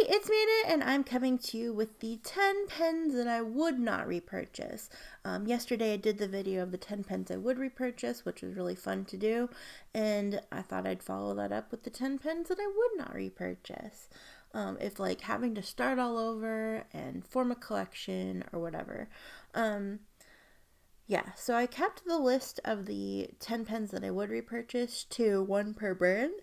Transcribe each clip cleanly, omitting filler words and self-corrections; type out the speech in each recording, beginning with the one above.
it's Amanda, and I'm coming to you with the 10 pens that I would not repurchase. Yesterday I did the video of the 10 pens I would repurchase, which was really fun to do, and I thought I'd follow that up with the 10 pens that I would not repurchase. If like having to start all over and form a collection or whatever. Yeah, so I kept the list of the 10 pens that I would repurchase to one per brand.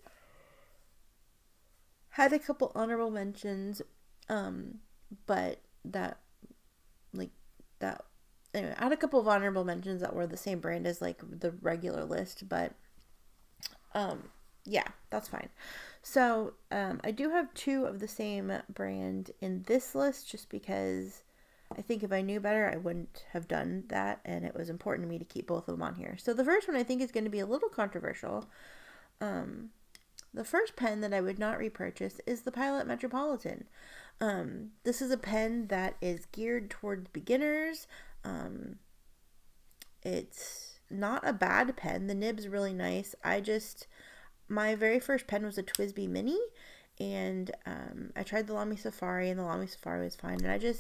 Had a couple honorable mentions, but that, like, that, anyway, I had a couple of honorable mentions that were the same brand as, like, the regular list, but, yeah, that's fine. So, I do have 2 of the same brand in this list, just because I think if I knew better, I wouldn't have done that, and it was important to me to keep both of them on here. So the first one I think is going to be a little controversial. The first pen that I would not repurchase is the Pilot Metropolitan. This is a pen that is geared towards beginners. It's not a bad pen. The nib's really nice. My very first pen was a Twisbee Mini, and I tried the Lamy Safari, and the Lamy Safari was fine. And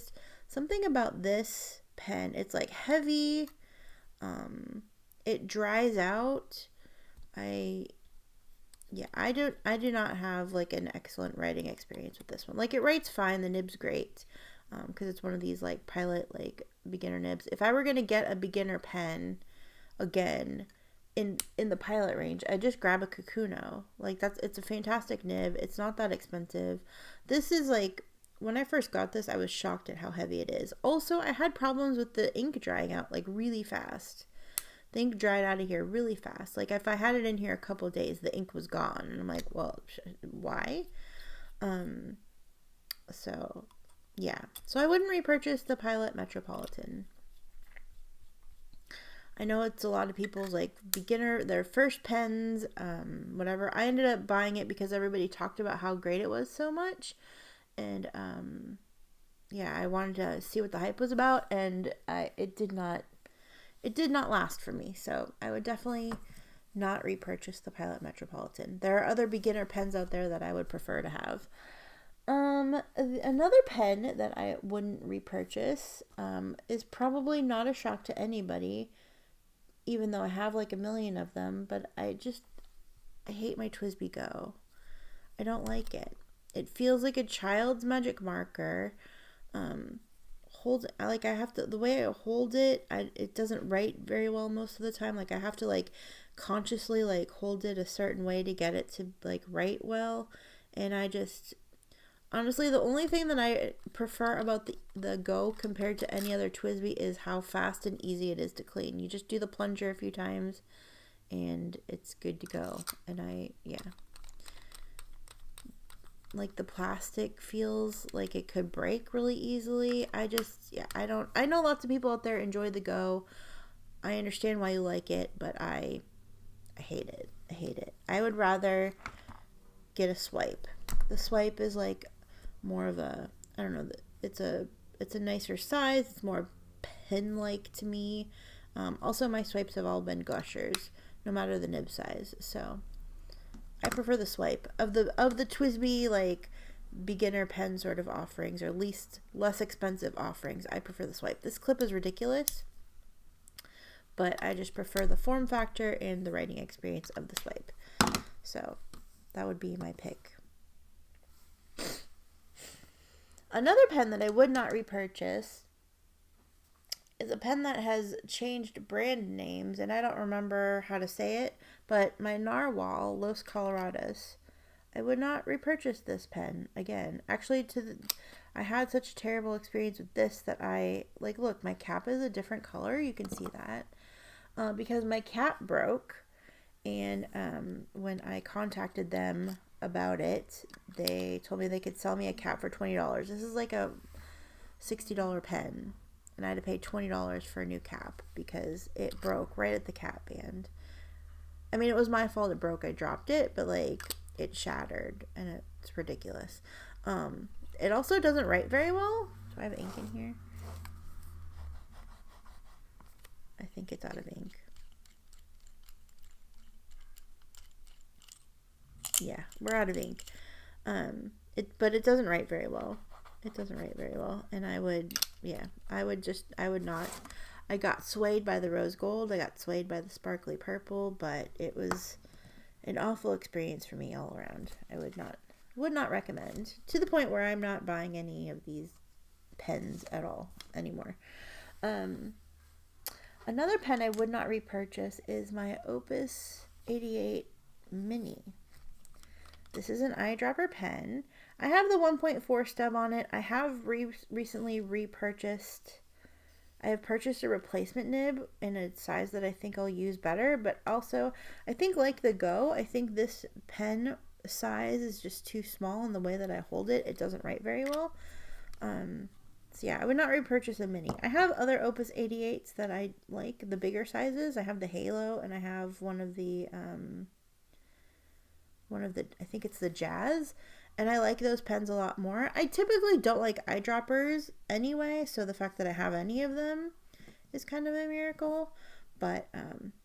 something about this pen, it's like heavy. It dries out. I do not have like an excellent writing experience with this one. Like, it writes fine, the nib's great, because it's one of these like Pilot like beginner nibs. If I were gonna get a beginner pen again in the Pilot range, I'd just grab a Kakuno. Like, it's a fantastic nib. It's not that expensive. This is like, when I first got this, I was shocked at how heavy it is. Also, I had problems with the ink drying out like really fast. The ink dried out of here really fast. Like, if I had it in here a couple of days, the ink was gone. And I'm like, well, why? So, yeah. So I wouldn't repurchase the Pilot Metropolitan. I know it's a lot of people's, like, their first pens, whatever. I ended up buying it because everybody talked about how great it was so much. And, yeah, I wanted to see what the hype was about. And it did not last for me, so I would definitely not repurchase the Pilot Metropolitan. There are other beginner pens out there that I would prefer to have. Another pen that I wouldn't repurchase is probably not a shock to anybody, even though I have like a million of them, but I hate my Twisbee Go. I don't like it. It feels like a child's magic marker. The way I hold it, it doesn't write very well most of the time. Like, I have to like consciously like hold it a certain way to get it to like write well. And honestly, the only thing that I prefer about the Go compared to any other Twisbee is how fast and easy it is to clean. You just do the plunger a few times and it's good to go. And like, the plastic feels like it could break really easily. I know lots of people out there enjoy the Go. I understand why you like it, but I hate it. I hate it. I would rather get a Swipe. The Swipe is like more of a, I don't know, it's a nicer size. It's more pen-like to me. Also, my Swipes have all been gushers, no matter the nib size, so I prefer the Swipe. Of the Twisbee like beginner pen sort of offerings, or less expensive offerings, I prefer the Swipe. This clip is ridiculous, but I just prefer the form factor and the writing experience of the Swipe. So that would be my pick. Another pen that I would not repurchase is a pen that has changed brand names, and I don't remember how to say it, but my Narwhal Los Colorados. I would not repurchase this pen again. Actually, I had such a terrible experience with this that look, my cap is a different color. You can see that. Because my cap broke, and when I contacted them about it, they told me they could sell me a cap for $20. This is like a $60 pen. And I had to pay $20 for a new cap because it broke right at the cap band. I mean, it was my fault it broke. I dropped it, but like, it shattered, and it's ridiculous. It also doesn't write very well. Do I have ink in here? I think it's out of ink. Yeah, we're out of ink. but it doesn't write very well. It doesn't write very well. And I would not. I got swayed by the rose gold. I got swayed by the sparkly purple, but it was an awful experience for me all around. I would not recommend, to the point where I'm not buying any of these pens at all anymore. Another pen I would not repurchase is my Opus 88 Mini. This is an eyedropper pen. I have the 1.4 stub on it. I have recently repurchased. I have purchased a replacement nib in a size that I think I'll use better, but also I think, like the Go, I think this pen size is just too small in the way that I hold it. It doesn't write very well. So yeah, I would not repurchase a mini. I have other Opus 88s that I like, the bigger sizes. I have the Halo, and I have one of the I think it's the Jazz, and I like those pens a lot more. I typically don't like eyedroppers anyway, so the fact that I have any of them is kind of a miracle. But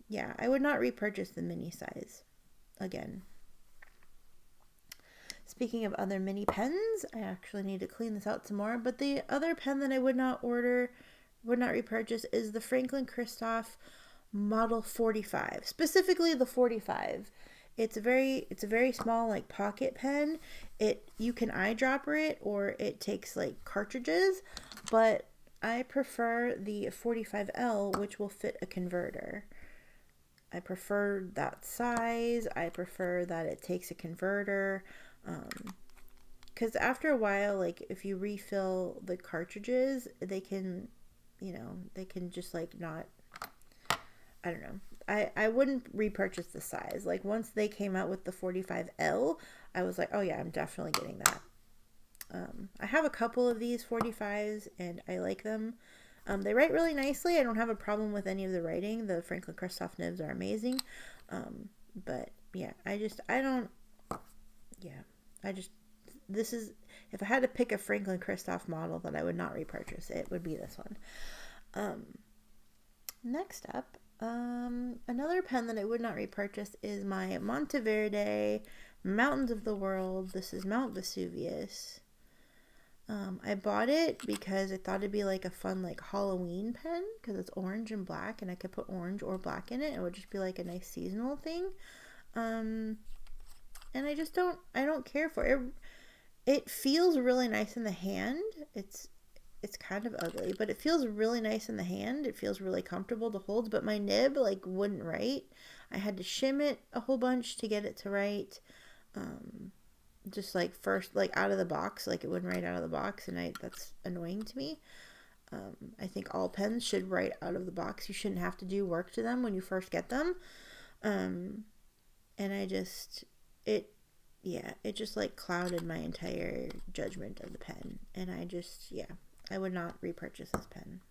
yeah, I would not repurchase the mini size again. Speaking of other mini pens, I actually need to clean this out some more, but the other pen that I would not repurchase is the Franklin Christoph Model 45, specifically the 45. It's a very small, like, pocket pen. You can eyedropper it, or it takes like cartridges, but I prefer the 45L, which will fit a converter. I prefer that size. I prefer that it takes a converter. Because after a while, like, if you refill the cartridges, they can just, like, not, I don't know. I wouldn't repurchase the size. Like, once they came out with the 45L, I was like, oh yeah, I'm definitely getting that. I have a couple of these 45s, and I like them. They write really nicely. I don't have a problem with any of the writing. The Franklin Christoph nibs are amazing. But yeah, this is, if I had to pick a Franklin Christoph model that I would not repurchase, it would be this one. Next up, another pen that I would not repurchase is my Monteverde Mountains of the World. This is Mount Vesuvius. I bought it because I thought it'd be like a fun, like, Halloween pen, because it's orange and black, and I could put orange or black in it, and it would just be like a nice seasonal thing. And I don't care for it. It feels really nice in the hand. It's kind of ugly, but it feels really nice in the hand. It feels really comfortable to hold, but my nib, like, wouldn't write. I had to shim it a whole bunch to get it to write. Just, like, first, like, out of the box, like, it wouldn't write out of the box, and that's annoying to me. I think all pens should write out of the box. You shouldn't have to do work to them when you first get them. And it just, like, clouded my entire judgment of the pen, and I would not repurchase this pen.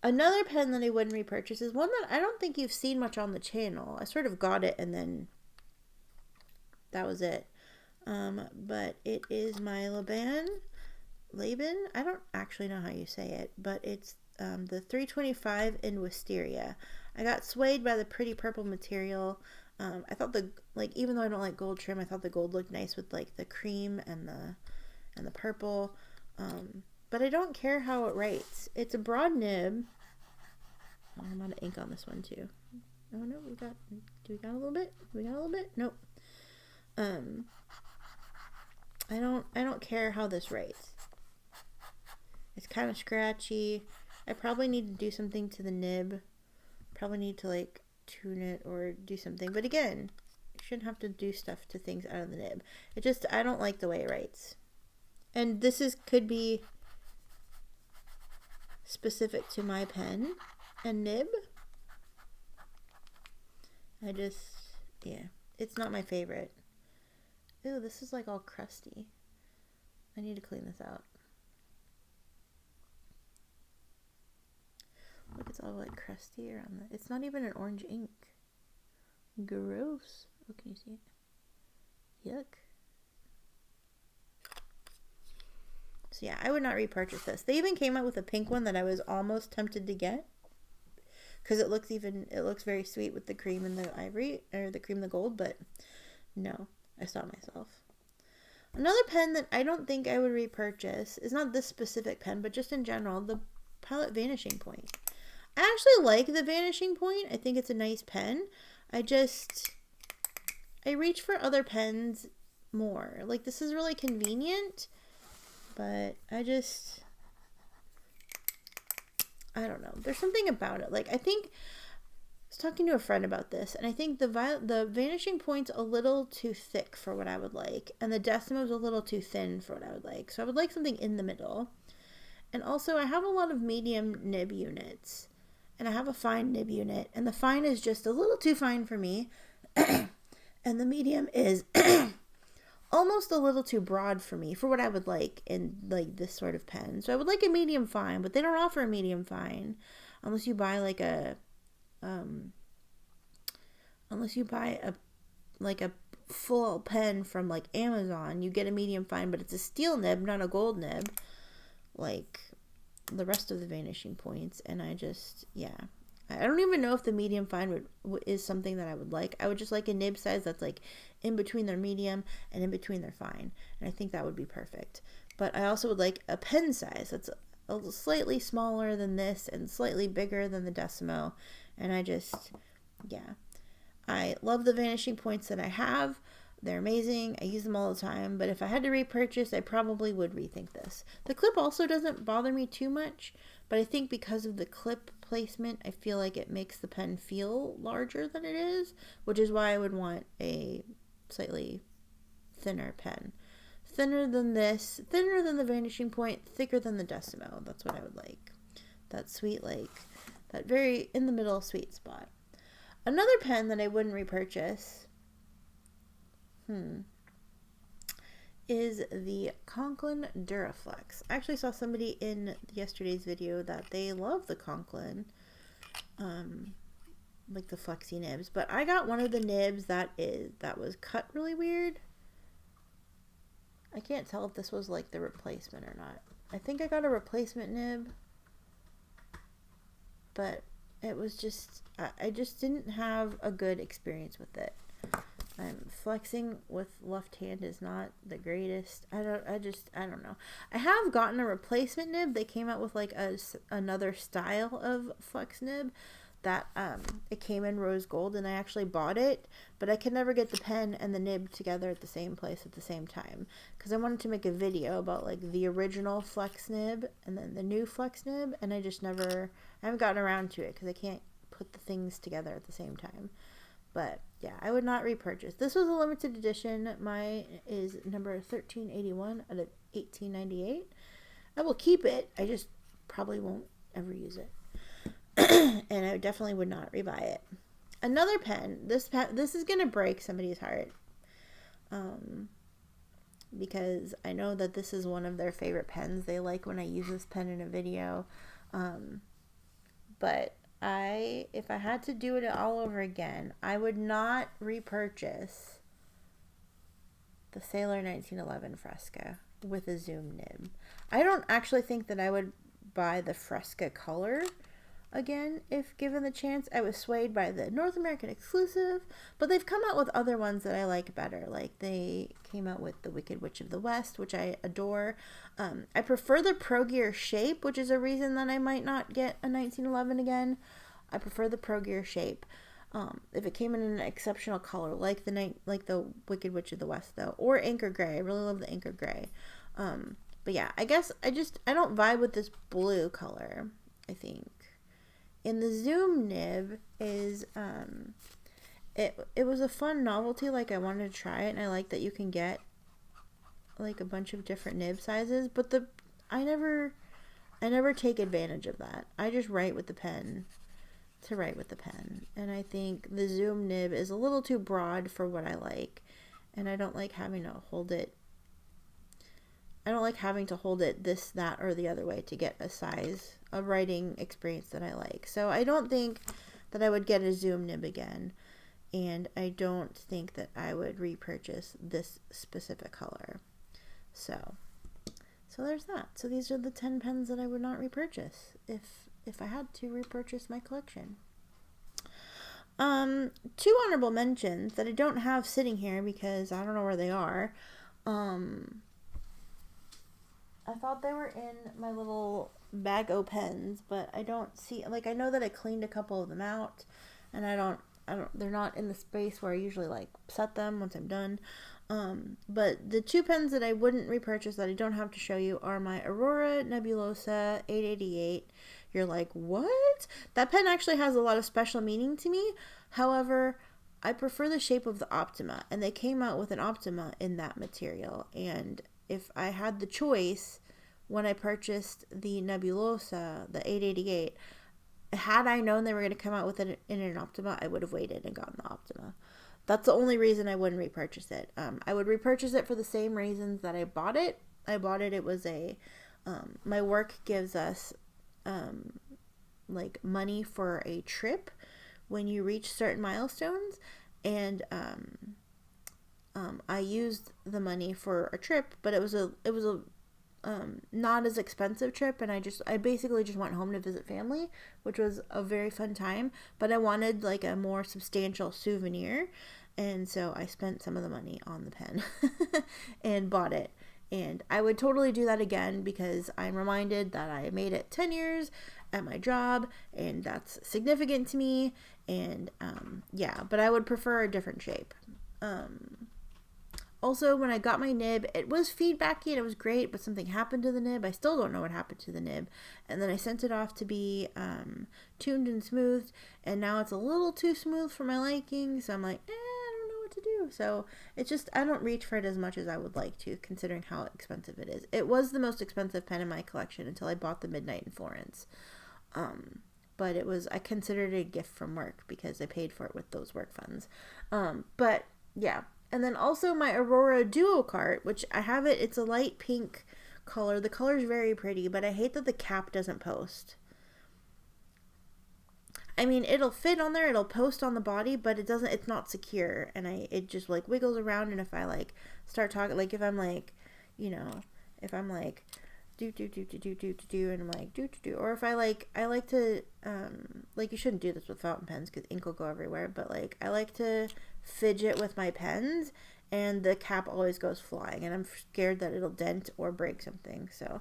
Another pen that I wouldn't repurchase is one that I don't think you've seen much on the channel. I sort of got it, and then that was it. But it is my Laban. I don't actually know how you say it, but it's the 325 in Wisteria. I got swayed by the pretty purple material. I thought even though I don't like gold trim, I thought the gold looked nice with, like, the cream and the purple. But I don't care how it writes. It's a broad nib. Oh, I'm out of ink on this one too. Oh no, do we got a little bit? Nope. I don't care how this writes. It's kind of scratchy. I probably need to do something to the nib. Probably need to, like, tune it or do something. But again, you shouldn't have to do stuff to things out of the nib. I don't like the way it writes. And this could be specific to my pen and nib. It's not my favorite. Ew, this is, like, all crusty. I need to clean this out. Look, it's all, like, crusty around it's not even an orange ink. Gross. Oh, can you see it? Yuck. So yeah, I would not repurchase this. They even came out with a pink one that I was almost tempted to get, because it looks very sweet with the cream and the ivory, or the cream and the gold, but no. I stopped myself. Another pen that I don't think I would repurchase is not this specific pen, but just in general, the Pilot Vanishing Point. I actually like the Vanishing Point. I think it's a nice pen. I reach for other pens more. Like, this is really convenient, but I don't know. There's something about it. Like, I think I was talking to a friend about this, and I think the Vanishing Point's a little too thick for what I would like, and the Decimo's a little too thin for what I would like. So I would like something in the middle. And also, I have a lot of medium nib units, and I have a fine nib unit, and the fine is just a little too fine for me, and the medium is almost a little too broad for me for what I would like in like this sort of pen. So I would like a medium fine, but they don't offer a medium fine unless you buy like a full pen from like Amazon. You get a medium fine, but it's a steel nib, not a gold nib, like the rest of the Vanishing Points. And I don't even know if the medium fine is something that I would like. I would just like a nib size that's like in between their medium and in between their fine, and I think that would be perfect. But I also would like a pen size that's a slightly smaller than this and slightly bigger than the Decimo. And I love the Vanishing Points that I have. They're amazing. I use them all the time. But if I had to repurchase, I probably would rethink this. The clip also doesn't bother me too much, but I think because of the clip placement, I feel like it makes the pen feel larger than it is, which is why I would want a slightly thinner pen. Thinner than this, thinner than the Vanishing Point, thicker than the Decimo. That's what I would like. That sweet, like, that very in the middle sweet spot. Another pen that I wouldn't repurchase is the Conklin Duraflex. I actually saw somebody in yesterday's video that they love the Conklin, like the flexi nibs, but I got one of the nibs that was cut really weird. I can't tell if this was like the replacement or not. I think I got a replacement nib, but it was just, I just didn't have a good experience with it. Flexing with left hand is not the greatest. I don't know. I have gotten a replacement nib. They came out with like another style of flex nib that it came in rose gold, and I actually bought it, but I could never get the pen and the nib together at the same place at the same time, because I wanted to make a video about like the original flex nib and then the new flex nib, and I haven't gotten around to it because I can't put the things together at the same time. But yeah, I would not repurchase. This was a limited edition. Mine is number 1381 out of 1898. I will keep it. I just probably won't ever use it. And I definitely would not rebuy it. Another pen. This is going to break somebody's heart. Because I know that this is one of their favorite pens. They like when I use this pen in a video. But if I had to do it all over again, I would not repurchase the Sailor 1911 Fresca with a zoom nib. I don't actually think that I would buy the Fresca color again if given the chance. I was swayed by the North American exclusive, but they've come out with other ones that I like better. Like they came out with the Wicked Witch of the West, which I adore. I prefer the Pro Gear shape, which is a reason that I might not get a 1911 again. I prefer the Pro Gear shape. If it came in an exceptional color, like the Wicked Witch of the West, though, or Anchor Gray. I really love the Anchor Gray. But yeah, I guess I don't vibe with this blue color, I think. And the zoom nib is, it was a fun novelty. Like, I wanted to try it, and I like that you can get like a bunch of different nib sizes, but I never take advantage of that. I just write with the pen to write with the pen, and I think the zoom nib is a little too broad for what I like, and I don't like having to hold it. I don't like having to hold it this, that, or the other way to get a size of writing experience that I like. So I don't think that I would get a zoom nib again, and I don't think that I would repurchase this specific color. So there's that. So these are the 10 pens that I would not repurchase if I had to repurchase my collection. Two honorable mentions that I don't have sitting here because I don't know where they are. I thought they were in my little bag o' pens, but I don't see, like, I know that I cleaned a couple of them out, and they're not in the space where I usually, like, set them once I'm done. But the two pens that I wouldn't repurchase that I don't have to show you are my Aurora Nebulosa 888. You're like, what? That pen actually has a lot of special meaning to me. However, I prefer the shape of the Optima, and they came out with an Optima in that material. And if I had the choice when I purchased the Nebulosa, the 888, had I known they were going to come out with it in an Optima, I would have waited and gotten the Optima. That's the only reason I wouldn't repurchase it. I would repurchase it for the same reasons that I bought it. It was my work gives us, like, money for a trip when you reach certain milestones. And, I used the money for a trip, but it was a not as expensive trip, and I basically just went home to visit family, which was a very fun time, but I wanted, like, a more substantial souvenir, and so I spent some of the money on the pen and bought it. And I would totally do that again because I'm reminded that I made it 10 years at my job, and that's significant to me. And yeah, but I would prefer a different shape. Also, when I got my nib, it was feedbacky and it was great, but something happened to the nib. I still don't know what happened to the nib. And then I sent it off to be tuned and smoothed, and now it's a little too smooth for my liking. So I'm like, I don't know what to do. So it's just, I don't reach for it as much as I would like to, considering how expensive it is. It was the most expensive pen in my collection until I bought the Midnight in Florence. But I considered it a gift from work because I paid for it with those work funds. But yeah. And then also my Aurora Duo Cart, which I have it. It's a light pink color. The color is very pretty, but I hate that the cap doesn't post. I mean, it'll fit on there. It'll post on the body, but it's not secure. And it just, like, wiggles around. And if I, like, start talking, like, if I'm like, if I'm like, do, and I'm like, do. Or if I like to, like, you shouldn't do this with fountain pens because ink will go everywhere. But, like, I like to fidget with my pens, and the cap always goes flying, and I'm scared that it'll dent or break something. So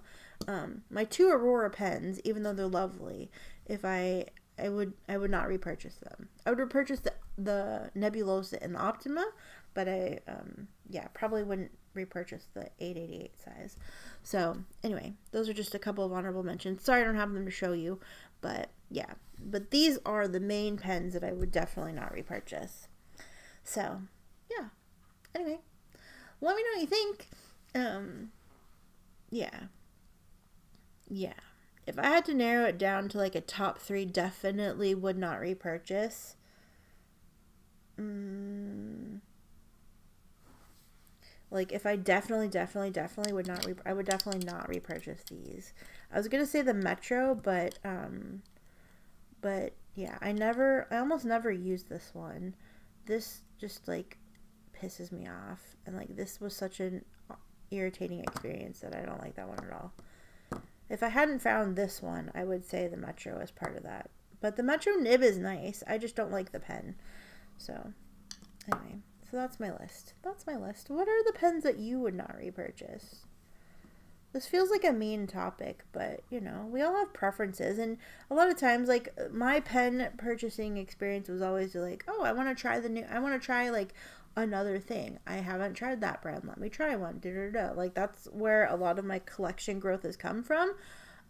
my two Aurora pens, even though they're lovely, if I would not repurchase them. I would repurchase the Nebulosa and the Optima, but I probably wouldn't repurchase the 888 size. So anyway, those are just a couple of honorable mentions. Sorry I don't have them to show you, but yeah, but these are the main pens that I would definitely not repurchase. So, yeah. Anyway, let me know what you think. Yeah. If I had to narrow it down to, like, a top 3 definitely would not repurchase. Like, if I definitely would not, I would definitely not repurchase these. I was gonna say the Metro, but yeah, I almost never use this one. This just, like, pisses me off, and, like, this was such an irritating experience that I don't like that one at all. If I hadn't found this one, I would say the Metro is part of that. But the Metro nib is nice. I just don't like the pen. So, anyway, so that's my list. What are the pens that you would not repurchase? This feels like a mean topic, but, we all have preferences. And a lot of times, like, my pen purchasing experience was always like, oh, I want to try, like, another thing. I haven't tried that brand. Let me try one. Like, that's where a lot of my collection growth has come from.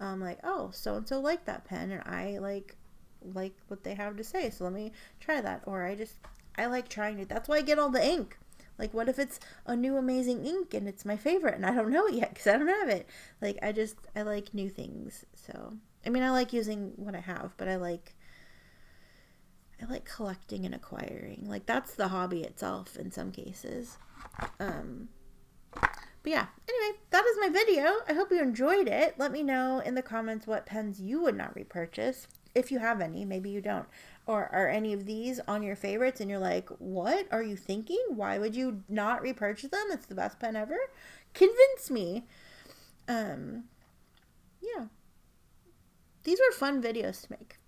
Like, oh, so-and-so liked that pen, and I like what they have to say, so let me try that. Or I like trying it. That's why I get all the ink. Like, what if it's a new amazing ink and it's my favorite and I don't know it yet because I don't have it? Like, I like new things. So, I mean, I like using what I have, but I like collecting and acquiring. Like, that's the hobby itself in some cases. But yeah, anyway, that is my video. I hope you enjoyed it. Let me know in the comments what pens you would not repurchase. If you have any, maybe you don't. Or are any of these on your favorites and you're like, what are you thinking? Why would you not repurchase them? It's the best pen ever. Convince me. Yeah. These were fun videos to make.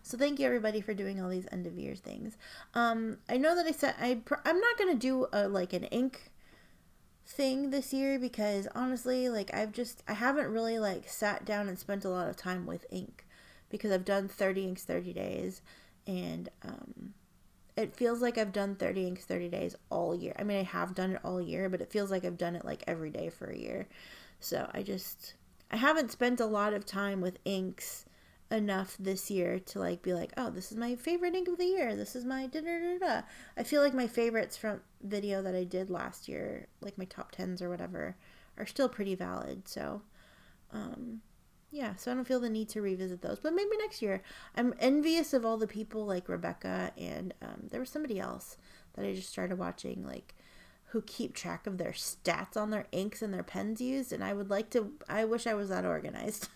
So thank you everybody for doing all these end of year things. I know that I said I'm not gonna do an ink thing this year because honestly, like I haven't really like sat down and spent a lot of time with ink because I've done 30 inks 30 days, and it feels like I've done 30 inks 30 days all year. I mean, I have done it all year, but it feels like I've done it like every day for a year. So I haven't spent a lot of time with inks enough this year to like be like, oh, this is my favorite ink of the year. This is my da da da da. I feel like my favorites from video that I did last year, like my top 10s or whatever, are still pretty valid. So, yeah, so I don't feel the need to revisit those, but maybe next year. I'm envious of all the people like Rebecca and there was somebody else that I just started watching, like who keep track of their stats on their inks and their pens used, and I wish I was that organized.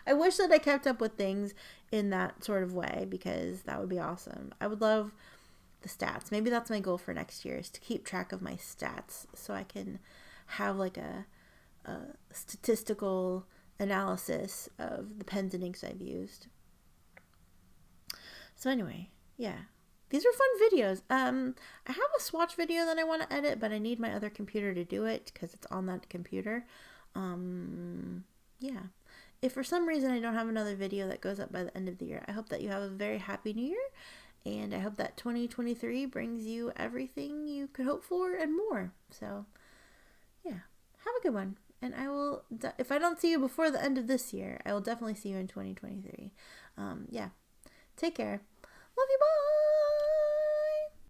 I wish that I kept up with things in that sort of way because that would be awesome. I would love the stats. Maybe that's my goal for next year is to keep track of my stats so I can have like a statistical analysis of the pens and inks I've used. So anyway, yeah. These are fun videos. I have a swatch video that I want to edit, but I need my other computer to do it because it's on that computer. Yeah. If for some reason I don't have another video that goes up by the end of the year, I hope that you have a very happy new year, and I hope that 2023 brings you everything you could hope for and more. So, yeah. Have a good one. And I will, if I don't see you before the end of this year, I will definitely see you in 2023. Yeah. Take care. Love you. Bye.